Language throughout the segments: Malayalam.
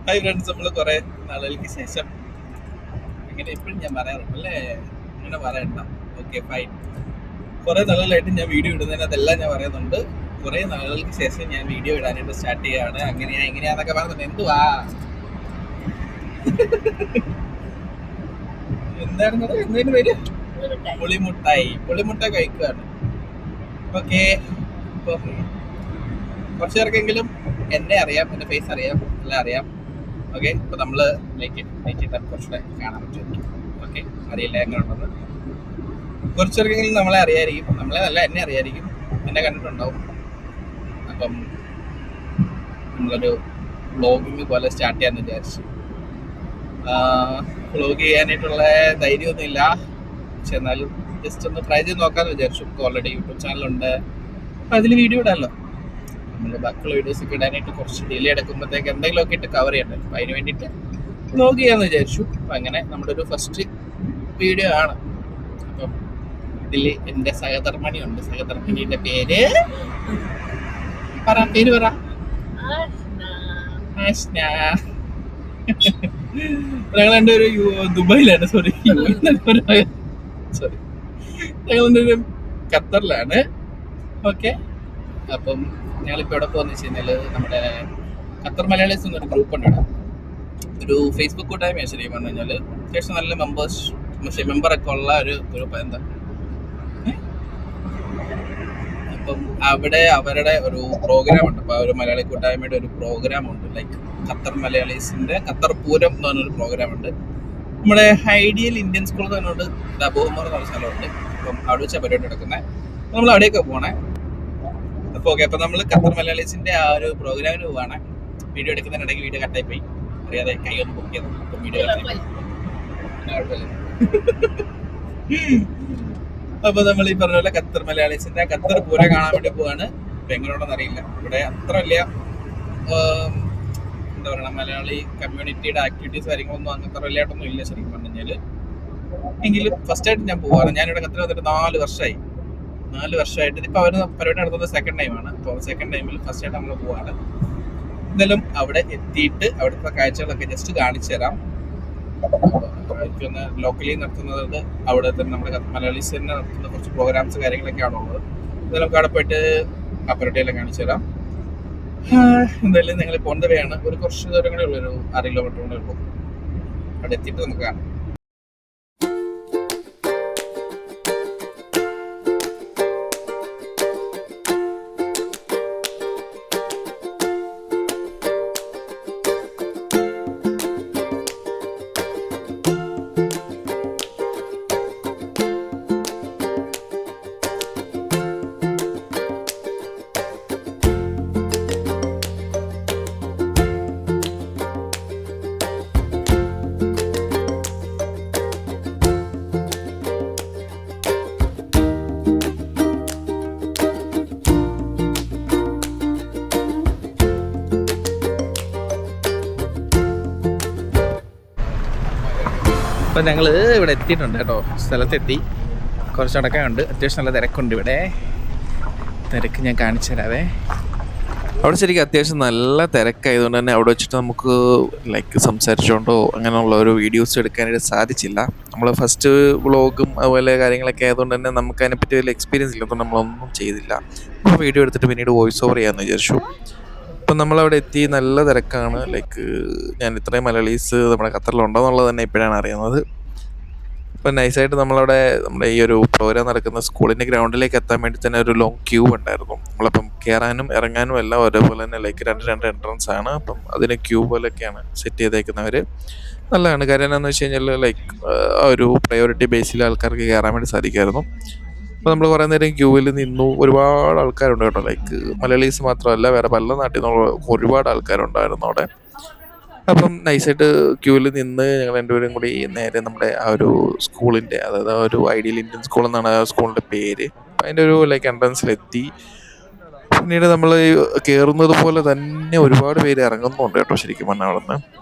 ഹായ് ഫ്രണ്ട്സ്, നമ്മൾ കുറെ നാളുകൾക്ക് ശേഷം ഇങ്ങനെ എപ്പോഴും ഞാൻ പറയാറുണ്ട് അല്ലേ, അങ്ങനെ പറയണ്ട. Okay fine. കുറെ നാളുകളായിട്ട് ഞാൻ വീഡിയോ ഇടുന്നതിനകത്തെല്ലാം ഞാൻ പറയുന്നുണ്ട് കുറെ നാളുകൾക്ക് ശേഷം ഞാൻ വീഡിയോ ഇടാനായിട്ട് സ്റ്റാർട്ട് ചെയ്യാണ്, അങ്ങനെയാ എങ്ങനെയാന്നൊക്കെ പറയുന്നുണ്ട്. എന്തുവാ എന്തായിരുന്നത്, എന്തതിന് പേര്? പുളിമുട്ടായി കഴിക്കുകയാണ്. ഓക്കെ, ഇപ്പം കുറച്ചു പേർക്കെങ്കിലും എന്നെ അറിയാം, എന്റെ ഫേസ് അറിയാം, എല്ലാം അറിയാം. ഓക്കെ, ഇപ്പൊ നമ്മള് ലൈറ്റ് കുറച്ചുകൂടെ കാണാൻ പറ്റും. ഓക്കെ, അറിയില്ല എങ്ങനെ ഉണ്ടെന്ന്. കുറച്ചു പേർക്കെങ്കിലും നമ്മളെ അറിയായിരിക്കും, നമ്മളെ നല്ല എന്നെ അറിയായിരിക്കും, എന്നെ കണ്ടിട്ടുണ്ടാവും. അപ്പം നമ്മളൊരു വ്ളോഗിങ് പോലെ സ്റ്റാർട്ട് ചെയ്യാന്ന് വിചാരിച്ചു. വ്ളോഗ് ചെയ്യാനായിട്ടുള്ള ധൈര്യമൊന്നുമില്ല, പക്ഷെ എന്നാലും ജസ്റ്റ് ഒന്ന് ട്രൈ ചെയ്ത് നോക്കാന്ന് വിചാരിച്ചു. ഓൾറെഡി യൂട്യൂബ് ചാനലുണ്ട്, അപ്പം അതിൽ വീഡിയോ ഇടാമല്ലോ. നമ്മൾ ബാക്കിയുള്ള വീഡിയോസ് ഒക്കെ ഇടാനായിട്ട് കുറച്ച് ഡിലേ എടുക്കുമ്പോഴത്തേക്ക് എന്തെങ്കിലുമൊക്കെ ഇട്ട് കവർ ചെയ്യണ്ടേ, അപ്പം അതിന് വേണ്ടിയിട്ട് വ്ളോഗ് ചെയ്യാന്ന് വിചാരിച്ചു. അപ്പം അങ്ങനെ നമ്മുടെ ഒരു ഫസ്റ്റ് വീഡിയോ ആണ്. അപ്പം ഇതിൽ എൻ്റെ സഹധർമ്മിണി ഉണ്ട്. സഹധർമ്മിണിയുടെ പേര് പറ, ആഷ്ന. ഞങ്ങൾ എൻ്റെ ഒരു ദുബായിലാണ്, സോറി ഞങ്ങൾ എൻ്റെ ഒരു ഖത്തറിലാണ്. ഓക്കെ, അപ്പം ഞങ്ങളിപ്പോൾ എവിടെ പോകുന്ന വെച്ച് കഴിഞ്ഞാൽ നമ്മുടെ ഖത്തർ മലയാളീസ് എന്നൊരു ഗ്രൂപ്പ് ഉണ്ട് ഇവിടെ. ഒരു ഫേസ്ബുക്ക് കൂട്ടായ്മയാണ് ശരിക്കും പറഞ്ഞു കഴിഞ്ഞാൽ. അത്യാവശ്യം നല്ല മെമ്പറൊക്കെ ഉള്ള ഒരു ഗ്രൂപ്പ്. എന്താ അപ്പം അവിടെ അവരുടെ ഒരു പ്രോഗ്രാം ഉണ്ട്. അപ്പോൾ ഒരു മലയാളി കൂട്ടായ്മയുടെ ഒരു പ്രോഗ്രാം ഉണ്ട്, ലൈക്ക് ഖത്തർ മലയാളീസിന്റെ ഖത്തർ പൂരം എന്ന് പറഞ്ഞൊരു പ്രോഗ്രാം ഉണ്ട്. നമ്മുടെ ഐഡിയൽ ഇന്ത്യൻ സ്കൂൾ എന്ന് പറഞ്ഞുകൊണ്ട് ദബോമർ എന്ന് പറഞ്ഞ സ്ഥലമുണ്ട്. അപ്പം അവിടെ വെച്ചാൽ പരിപാടി നടക്കുന്നത്. നമ്മൾ അവിടെയൊക്കെ പോകണേ. അപ്പോൾ ഓക്കെ, അപ്പം നമ്മൾ ഖത്തർ മലയാളീസിന്റെ ആ ഒരു പ്രോഗ്രാമിന് പോവാണ്. വീഡിയോ എടുക്കുന്നതിനിടയ്ക്ക് വീഡിയോ കട്ടായി പോയി, അറിയാതെ കൈ ഒന്ന് പൊക്കിയത്. അപ്പം വീഡിയോ കട്ടായി. അപ്പൊ നമ്മൾ ഈ പറഞ്ഞ പോലെ ഖത്തർ മലയാളീസിന്റെ ഖത്തർ പൂരം കാണാൻ വേണ്ടി പോവാണ്. ഇപ്പൊ എങ്ങനെയുണ്ടെന്ന് അറിയില്ല. ഇവിടെ അത്ര വലിയ എന്താ പറയുക, മലയാളി കമ്മ്യൂണിറ്റിയുടെ ആക്ടിവിറ്റീസ് കാര്യങ്ങളൊന്നും അങ്ങനത്തെ വലിയായിട്ടൊന്നും ഇല്ല ശരിക്കും പറഞ്ഞു കഴിഞ്ഞാല്. എങ്കിലും ഫസ്റ്റ് ആയിട്ട് ഞാൻ പോവാറ്. ഞാനിവിടെ ഖത്തർ വന്നിട്ട് 4 വർഷമായിട്ട്. ഇപ്പൊ അവര് പരിപാടി നടത്തുന്നത് സെക്കൻഡ് ടൈമാണ്. അപ്പോൾ സെക്കൻഡ് ടൈമിൽ ഫസ്റ്റ് ആയിട്ട് നമ്മൾ പോവാണ്. എന്തായാലും അവിടെ എത്തിയിട്ട് അവിടുത്തെ കാഴ്ചകളൊക്കെ ജസ്റ്റ് കാണിച്ചു തരാം. എനിക്കൊന്ന് ലോക്കലി നടത്തുന്നത് അവിടെ തന്നെ നമ്മുടെ മലയാളീസ് തന്നെ നടത്തുന്ന കുറച്ച് പ്രോഗ്രാംസ് കാര്യങ്ങളൊക്കെയാണ് ഉള്ളത്. ഇത് നമുക്ക് അവിടെ പോയിട്ട് ആ പരിപാടിയെല്ലാം കാണിച്ചു തരാം. എന്തായാലും ഞങ്ങൾ പോണ്ടവയാണ്. ഒരു കുറച്ച് ദൂരം കൂടെ ഉള്ളൂ, ഒരു 6 കിലോമീറ്റർ കൂടെ ഉള്ളൂ. അവിടെ എത്തിയിട്ട് നമുക്ക് കാണാം. അപ്പം ഞങ്ങൾ ഇവിടെ എത്തിയിട്ടുണ്ട് കേട്ടോ, സ്ഥലത്തെത്തി. കുറച്ച് നടക്കാനുണ്ട്, അത്യാവശ്യം നല്ല തിരക്കുണ്ട് ഇവിടെ. തിരക്ക് ഞാൻ കാണിച്ചു തരാവേ. അവിടെ ശരിക്കും അത്യാവശ്യം നല്ല തിരക്കായതുകൊണ്ട് തന്നെ അവിടെ വെച്ചിട്ട് നമുക്ക് ലൈക്ക് സംസാരിച്ചുകൊണ്ടോ അങ്ങനെയുള്ള ഒരു വീഡിയോസ് എടുക്കാനായിട്ട് സാധിച്ചില്ല. നമ്മൾ ഫസ്റ്റ് വ്ളോഗും അതുപോലെ കാര്യങ്ങളൊക്കെ ആയതുകൊണ്ട് തന്നെ നമുക്ക് അതിനെപ്പറ്റി വലിയ എക്സ്പീരിയൻസ് ഇല്ലാത്തതുകൊണ്ട് നമ്മളൊന്നും ചെയ്തില്ല. അപ്പോൾ വീഡിയോ എടുത്തിട്ട് പിന്നീട് വോയിസ് ഓവർ ചെയ്യാമെന്ന് വിചാരിച്ചു. അപ്പം നമ്മളവിടെ എത്തി, നല്ല തിരക്കാണ്. ലൈക്ക് ഞാൻ ഇത്രയും മലയാളീസ് നമ്മുടെ ഖത്തറിലുണ്ടെന്നുള്ളത് തന്നെ ഇപ്പോഴാണ് അറിയുന്നത്. അപ്പം നൈസായിട്ട് നമ്മുടെ ഈ ഒരു പ്രോഗ്രാം നടക്കുന്ന സ്കൂളിൻ്റെ ഗ്രൗണ്ടിലേക്ക് എത്താൻ വേണ്ടി തന്നെ ഒരു ലോങ് ക്യൂ ഉണ്ടായിരുന്നു. നമ്മളപ്പം കയറാനും ഇറങ്ങാനും എല്ലാം ഒരേപോലെ തന്നെ ലൈക്ക് രണ്ട് എൻട്രൻസ് ആണ്. അപ്പം അതിന് ക്യൂ പോലെയൊക്കെയാണ് സെറ്റ് ചെയ്തേക്കുന്നവർ. നല്ലതാണ്. കാര്യം എന്താണെന്ന് വെച്ച് കഴിഞ്ഞാൽ ലൈക്ക് ആ ഒരു പ്രയോറിറ്റി ബേസിൽ ആൾക്കാർക്ക് കയറാൻ വേണ്ടി സാധിക്കുമായിരുന്നു. അപ്പോൾ നമ്മൾ കുറേ നേരം ക്യൂവിൽ നിന്നു. ഒരുപാട് ആൾക്കാരുണ്ട് കേട്ടോ, ലൈക്ക് മലയാളീസ് മാത്രമല്ല വേറെ പല നാട്ടിൽ നിന്നുള്ള ഒരുപാട് ആൾക്കാരുണ്ടായിരുന്നു അവിടെ. അപ്പം നൈസായിട്ട് ക്യൂവിൽ നിന്ന് ഞങ്ങൾ രണ്ടുപേരും കൂടി നേരെ നമ്മുടെ ആ ഒരു സ്കൂളിൻ്റെ, അതായത് ആ ഒരു ഐഡിയൽ ഇന്ത്യൻ സ്കൂൾ എന്നാണ് ആ സ്കൂളിൻ്റെ പേര്, അതിൻ്റെ ഒരു ലൈക്ക് എൻട്രൻസിലെത്തി. പിന്നീട് നമ്മൾ കയറുന്നത് പോലെ തന്നെ ഒരുപാട് പേര് ഇറങ്ങുന്നുണ്ട് കേട്ടോ. ശരിക്കും പറഞ്ഞാൽ അവിടെ നിന്ന്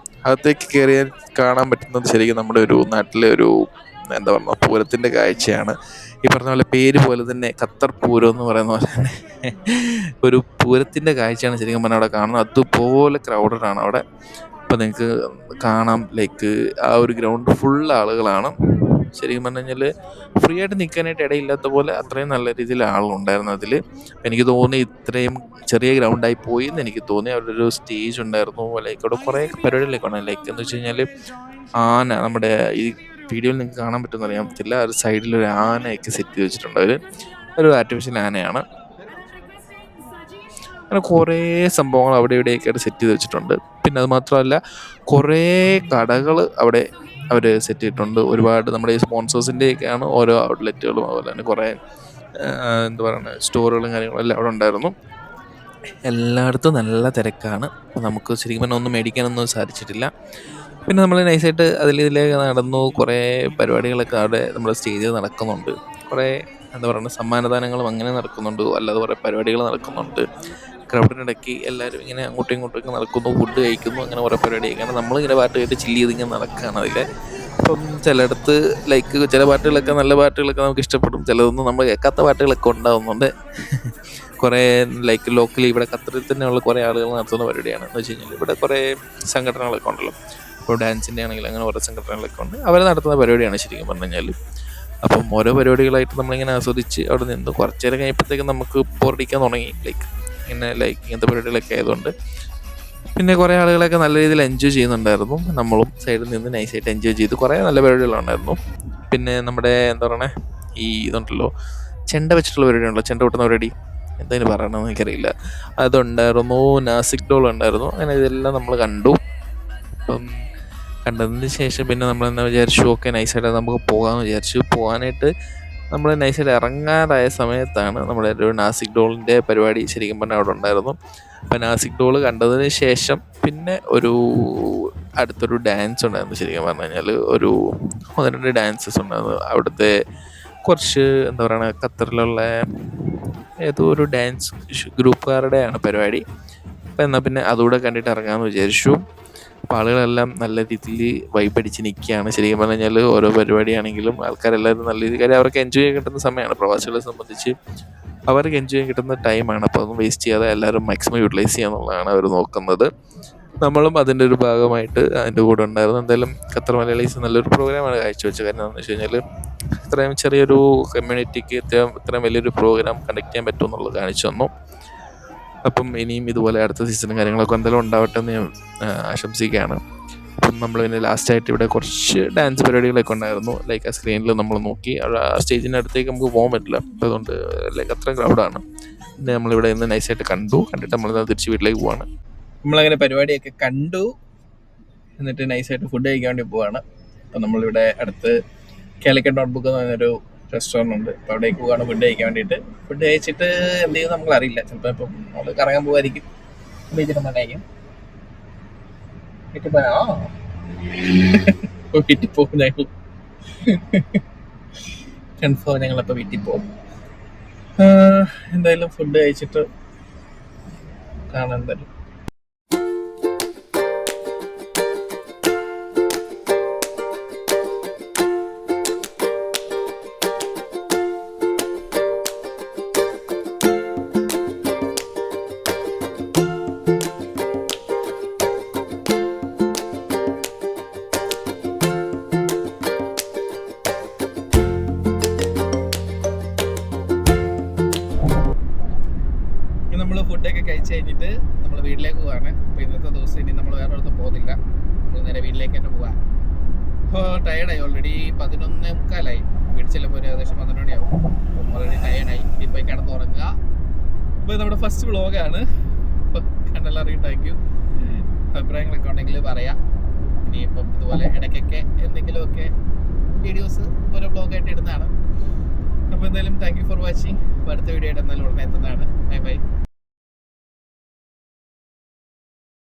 അകത്തേക്ക് കയറിയാൽ കാണാൻ പറ്റുന്നത് ശരിക്കും നമ്മുടെ ഒരു നാട്ടിലെ ഒരു എന്താ പറയുക പൂരത്തിൻ്റെ കാഴ്ചയാണ്. ഈ പറഞ്ഞ പോലെ പേര് പോലെ തന്നെ ഖത്തർ പൂരം എന്ന് പറയുന്ന പോലെ തന്നെ ഒരു പൂരത്തിൻ്റെ കാഴ്ചയാണ് ശരിക്കും പറഞ്ഞാൽ അവിടെ കാണുന്നത്. അതുപോലെ ക്രൗഡഡാണ് അവിടെ. ഇപ്പം നിങ്ങൾക്ക് കാണാം, ലൈക്ക് ആ ഒരു ഗ്രൗണ്ട് ഫുൾ ആളുകളാണ്. ശരിക്കും പറഞ്ഞു കഴിഞ്ഞാൽ ഫ്രീ ആയിട്ട് നിൽക്കാനായിട്ട് ഇടയില്ലാത്ത പോലെ അത്രയും നല്ല രീതിയിൽ ആളുണ്ടായിരുന്നു അതിൽ. എനിക്ക് തോന്നി ഇത്രയും ചെറിയ ഗ്രൗണ്ടായി പോയി എന്ന് എനിക്ക് തോന്നി. അവിടെ ഒരു സ്റ്റേജ് ഉണ്ടായിരുന്നു, ലൈക്ക് അവിടെ കുറേ പരിപാടികളൊക്കെ ഉണ്ട്. ലൈക്ക് എന്ന് വെച്ച് കഴിഞ്ഞാൽ ആന, നമ്മുടെ ഈ വീഡിയോയിൽ നിങ്ങൾക്ക് കാണാൻ പറ്റുമെന്ന് അറിയാൻ പറ്റില്ല, ഒരു സൈഡിലൊരു ആനയൊക്കെ സെറ്റ് ചെയ്ത് വെച്ചിട്ടുണ്ട്. ഒരു ആർട്ടിഫിഷ്യൽ ആനയാണ്. അങ്ങനെ കുറേ സംഭവങ്ങൾ അവിടെ ഇവിടെയൊക്കെ ആയിട്ട് സെറ്റ് ചെയ്ത് വെച്ചിട്ടുണ്ട്. പിന്നെ അത് മാത്രമല്ല കുറേ കടകൾ അവിടെ അവർ സെറ്റ് ചെയ്തിട്ടുണ്ട്. ഒരുപാട് നമ്മുടെ ഈ സ്പോൺസേഴ്സിൻ്റെയൊക്കെയാണ് ഓരോ ഔട്ട്ലെറ്റുകളും. അതുപോലെ തന്നെ കുറേ എന്താ പറയുക സ്റ്റോറുകളും കാര്യങ്ങളും എല്ലാം അവിടെ ഉണ്ടായിരുന്നു. എല്ലായിടത്തും നല്ല തിരക്കാണ്. നമുക്ക് ശരിക്കും പറഞ്ഞാൽ ഒന്നും മേടിക്കാനൊന്നും സാധിച്ചിട്ടില്ല. പിന്നെ നമ്മൾ നൈസായിട്ട് ഇതിലേക്ക് നടന്നു. കുറേ പരിപാടികളൊക്കെ അവിടെ നമ്മുടെ സ്റ്റേജിൽ നടക്കുന്നുണ്ട്. കുറേ എന്താ പറയുക സമ്മാനദാനങ്ങളും അങ്ങനെ നടക്കുന്നുണ്ട്. അല്ലാതെ കുറേ പരിപാടികൾ നടക്കുന്നുണ്ട്. ക്രൗഡിനിടയ്ക്ക് എല്ലാവരും ഇങ്ങനെ അങ്ങോട്ടും ഇങ്ങോട്ടൊക്കെ നടക്കുന്നു, ഫുഡ് കഴിക്കുന്നു, അങ്ങനെ കുറേ പരിപാടിയൊക്കെയാണ്. നമ്മളിങ്ങനെ പാട്ട് കേട്ട് ചില്ല് ചെയ്ത് ഇങ്ങനെ നടക്കുകയാണ് അതിൽ. അപ്പം ചിലയിടത്ത് ലൈക്ക് ചില പാട്ടുകളൊക്കെ നല്ല പാട്ടുകളൊക്കെ നമുക്ക് ഇഷ്ടപ്പെടും, ചിലതൊന്നും നമ്മൾ കേൾക്കാത്ത പാട്ടുകളൊക്കെ ഉണ്ടാകുന്നുണ്ട്. കുറേ ലൈക്ക് ലോക്കലി ഇവിടെ ഖത്തറിൽ തന്നെയുള്ള കുറേ ആളുകൾ നടത്തുന്ന പരിപാടിയാണ്. എന്ന് വെച്ച് കഴിഞ്ഞാൽ ഇവിടെ കുറേ സംഘടനകളൊക്കെ ഉണ്ടല്ലോ, ഇപ്പോൾ ഡാൻസിൻ്റെ ആണെങ്കിൽ അങ്ങനെ കുറേ സംഘടനകളൊക്കെ ഉണ്ട്. അവർ നടത്തുന്ന പരിപാടിയാണ് ശരിക്കും പറഞ്ഞു കഴിഞ്ഞാൽ. അപ്പം ഓരോ പരിപാടികളായിട്ട് നമ്മളിങ്ങനെ ആസ്വദിച്ച് അവിടെ നിന്ന് കുറച്ച് നേരം കഴിയുമ്പോഴത്തേക്കും നമുക്ക് ബോറടിക്കാൻ തുടങ്ങി. ലൈക്ക് ഇങ്ങനത്തെ പരിപാടികളൊക്കെ ആയതുകൊണ്ട് പിന്നെ കുറേ ആളുകളൊക്കെ നല്ല രീതിയിൽ എൻജോയ് ചെയ്യുന്നുണ്ടായിരുന്നു. നമ്മളും സൈഡിൽ നിന്ന് നൈസായിട്ട് എൻജോയ് ചെയ്ത് കുറേ നല്ല പരിപാടികളുണ്ടായിരുന്നു. പിന്നെ നമ്മുടെ എന്താ പറയണേ ഈ ഇതുണ്ടല്ലോ ചെണ്ട വെച്ചിട്ടുള്ള പരിപാടി ഉണ്ടല്ലോ, ചെണ്ട കൊട്ടുന്ന പരിപാടി, എന്തെങ്കിലും പറയണമെന്ന് എനിക്കറിയില്ല, അതുണ്ടായിരുന്നു. നാസിക് ഡോൾ ഉണ്ടായിരുന്നു. അങ്ങനെ ഇതെല്ലാം നമ്മൾ കണ്ടു. അപ്പം കണ്ടതിന് ശേഷം പിന്നെ നമ്മൾ എന്താ വിചാരിച്ചു, ഓക്കെ നൈസായിട്ട് നമുക്ക് പോകാമെന്ന് വിചാരിച്ചു. പോകാനായിട്ട് നമ്മൾ നൈസായിട്ട് ഇറങ്ങാറായ സമയത്താണ് നമ്മുടെ ഒരു നാസിക് ഡോളിൻ്റെ പരിപാടി ശരിക്കും പറഞ്ഞാൽ അവിടെ ഉണ്ടായിരുന്നു. അപ്പം നാസിക് ഡോൾ കണ്ടതിന് ശേഷം പിന്നെ അടുത്തൊരു ഡാൻസ് ഉണ്ടായിരുന്നു. ശരിക്കും പറഞ്ഞു കഴിഞ്ഞാൽ ഒരു 1-2 ഡാൻസസ് ഉണ്ടായിരുന്നു. അവിടുത്തെ കുറച്ച് എന്താ പറയുക ഖത്തറിലുള്ള ഏതോ ഒരു ഡാൻസ് ഗ്രൂപ്പുകാരുടെയാണ് പരിപാടി. അപ്പം എന്നാൽ പിന്നെ അതുകൂടെ കണ്ടിട്ട് ഇറങ്ങാമെന്ന് വിചാരിച്ചു. അപ്പോൾ ആളുകളെല്ലാം നല്ല രീതിയിൽ വൈബടിച്ച് നിൽക്കുകയാണ്. ശരിക്കും പറഞ്ഞു കഴിഞ്ഞാൽ ഓരോ പരിപാടിയാണെങ്കിലും ആൾക്കാരെല്ലാവരും നല്ല രീതിയിൽ, കാര്യം അവർക്ക് എൻജോയ് ചെയ്യാൻ കിട്ടുന്ന സമയമാണ്. പ്രവാസികളെ സംബന്ധിച്ച് അവർക്ക് എൻജോയ് ചെയ്യാൻ കിട്ടുന്ന ടൈമാണ്. അപ്പോൾ അതൊന്നും വേസ്റ്റ് ചെയ്യാതെ എല്ലാവരും മാക്സിമം യൂട്ടിലൈസ് ചെയ്യുക എന്നുള്ളതാണ് അവർ നോക്കുന്നത്. നമ്മളും അതിൻ്റെ ഒരു ഭാഗമായിട്ട് അതിൻ്റെ കൂടെ ഉണ്ടായിരുന്നു. എന്തായാലും ഖത്തർ മലയാളീസ് നല്ലൊരു പ്രോഗ്രാമാണ് കാഴ്ചവെച്ചത്. കാരണം എന്താണെന്ന് വെച്ച് കഴിഞ്ഞാൽ ഇത്രയും ചെറിയൊരു കമ്മ്യൂണിറ്റിക്ക് ഇത്രയും വലിയൊരു പ്രോഗ്രാം കണ്ടക്ട് ചെയ്യാൻ പറ്റുമെന്നുള്ളത് കാണിച്ചു തന്നു. അപ്പം ഇനിയും ഇതുപോലെ അടുത്ത സീസണും കാര്യങ്ങളൊക്കെ എന്തായാലും ഉണ്ടാവട്ടെ എന്ന് ഞാൻ ആശംസിക്കുകയാണ്. അപ്പം നമ്മൾ പിന്നെ ലാസ്റ്റായിട്ട് ഇവിടെ കുറച്ച് ഡാൻസ് പരിപാടികളൊക്കെ ഉണ്ടായിരുന്നു. ലൈക്ക് ആ സ്ക്രീനിൽ നമ്മൾ നോക്കി, ആ സ്റ്റേജിൻ്റെ അടുത്തേക്ക് നമുക്ക് പോകാൻ പറ്റില്ല, അപ്പോൾ അതുകൊണ്ട് ലൈക്ക് അത്രയും ക്രൗഡാണ്. പിന്നെ നമ്മളിവിടെ നിന്ന് നൈസായിട്ട് കണ്ടിട്ട് നമ്മൾ തിരിച്ച് വീട്ടിലേക്ക് പോവാണ്. നമ്മളങ്ങനെ പരിപാടിയൊക്കെ കണ്ടു, എന്നിട്ട് നൈസായിട്ട് ഫുഡ് കഴിക്കാൻ വേണ്ടി പോവാണ്. അപ്പം നമ്മളിവിടെ അടുത്ത് കാലിക്കറ്റ് നോട്ട്ബുക്ക് എന്ന് പറഞ്ഞൊരു റെസ്റ്റോറൻറ്റ് ഉണ്ട്. അപ്പോൾ അവിടേക്ക് പോവാണ് ഫുഡ് കഴിക്കാൻ വേണ്ടിയിട്ട്. ഫുഡ് കഴിച്ചിട്ട് എന്ത് ചെയ്യുമെന്ന് നമുക്കറിയില്ല. ചിലപ്പോൾ ഇപ്പം നമ്മൾ കറങ്ങാൻ പോകുമായിരിക്കും. ബീച്ചിലുണ്ടായിരിക്കും വീട്ടിൽ പോയാ വീട്ടിൽ പോകും ഞങ്ങൾ. കൺഫേം ഞങ്ങളപ്പോൾ വീട്ടിൽ പോകും. എന്തായാലും ഫുഡ് കഴിച്ചിട്ട് കാണാൻ എന്തായാലും. നമ്മൾ ഫുഡൊക്കെ കഴിച്ച് കഴിഞ്ഞിട്ട് നമ്മൾ വീട്ടിലേക്ക് പോവാണ്. അപ്പോൾ ഇന്നത്തെ ദിവസം ഇനി നമ്മൾ വേറെ ഒരിടത്തും പോകുന്നില്ല, നമ്മൾ നേരെ വീട്ടിലേക്ക് തന്നെ പോവാം. അപ്പോൾ ടയേർഡായി, ഓൾറെഡി 11:45 വീട്ടിൽ ചെല്ലുമ്പോൾ ഒരു ഏകദേശം 12 മണിയാവും. അപ്പം ഓൾറെഡി ടയേർഡായി, ഇനി പോയി കിടന്നുറങ്ങുക. അപ്പോൾ നമ്മുടെ ഫസ്റ്റ് വ്ളോഗാണ്. അപ്പോൾ കണ്ടെല്ലാവരും താങ്ക് യു. അഭിപ്രായങ്ങളൊക്കെ ഉണ്ടെങ്കിൽ പറയാം. ഇനിയിപ്പം ഇതുപോലെ ഇടയ്ക്കൊക്കെ എന്തെങ്കിലുമൊക്കെ വീഡിയോസ് ഓരോ വ്ളോഗായിട്ട് ഇടുന്നതാണ്. അപ്പോൾ എന്തായാലും താങ്ക് യു ഫോർ വാച്ചിങ്. അപ്പോൾ അടുത്ത വീഡിയോ ആയിട്ട് എന്തായാലും ഉടനെ എത്തുന്നതാണ്. Bye bye.